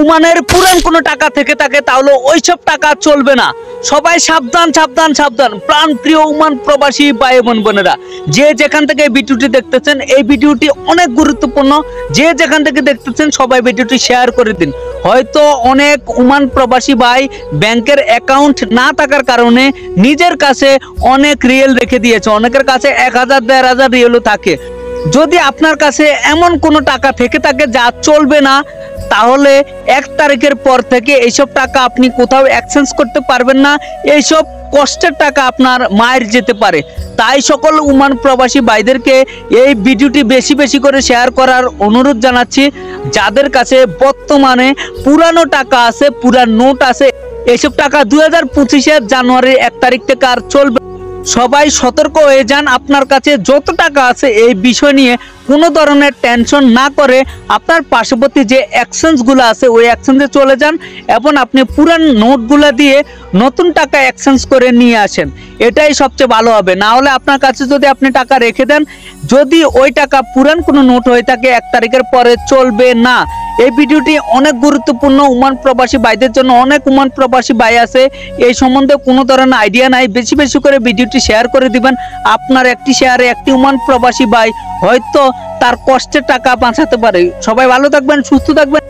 ওমানের পুরান কোনো টাকা থেকে থাকে তাহলে ওইসব টাকা চলবে না। সবাই সাবধান সাবধান সাবধান। প্রাণ প্রিয় ওমান প্রবাসী ভাই বোন বোনেরা, যে যেখান থেকে এই ভিডিওটি দেখতেছেন, এই ভিডিওটি অনেক গুরুত্বপূর্ণ। যে যেখান থেকে দেখতেছেন সবাই ভিডিওটি শেয়ার করে দিন। হয়তো অনেক ওমান প্রবাসী ভাই ব্যাংকের অ্যাকাউন্ট না থাকার কারণে নিজের কাছে অনেক রিয়েল রেখে দিয়েছে, অনেকের কাছে 1000 1500 রিয়েলও থাকে। যদি আপনার কাছে এমন কোনো টাকা থেকে থাকে যা চলবে না, তাহলে 1 তারিখের পর থেকে এইসব টাকা আপনি কোথাও এক্সচেঞ্জ করতে পারবেন না। এইসব কষ্টের টাকা আপনার মায়ের যেতে পারে। তাই সকল ওমান প্রবাসী ভাইদেরকে এই ভিডিওটি বেশি বেশি করে শেয়ার করার অনুরোধ জানাচ্ছি। যাদের কাছে বর্তমানে পুরানো টাকা আছে, পুরান নোট আছে, এইসব টাকা 2025 জানুয়ারির 1 তারিখ থেকে আর চলবে। সবাই সতর্ক হয়ে যান। আপনার কাছে যত টাকা আছে এই বিষয় নিয়ে কোনো ধরনের টেনশন না করে আপনার পার্শ্ববর্তী যে এক্সচেঞ্জগুলো আছে ওই এক্সচেঞ্জে চলে যান এবং আপনি পুরান নোটগুলো দিয়ে নতুন টাকা এক্সচেঞ্জ করে নিয়ে আসেন। এটাই সবচেয়ে ভালো হবে। না হলে আপনার কাছে যদি আপনি টাকা রেখে দেন, যদি ওই টাকা পুরান কোনো নোট হয়ে থাকে 1 তারিখের পরে চলবে না। এই ভিডিওটি অনেক গুরুত্বপূর্ণ ওমান প্রবাসী ভাইদের জন্য। অনেক ওমান প্রবাসী ভাই আছে এই সম্বন্ধে কোনো ধরনের আইডিয়া নাই। বেশি বেশি করে ভিডিওটি শেয়ার করে দিবেন। আপনার একটি শেয়ারে একটি ওমান প্রবাসী ভাই হয়তো তার কষ্টের টাকা বাঁচাতে পারে। সবাই ভালো থাকবেন, সুস্থ থাকবেন।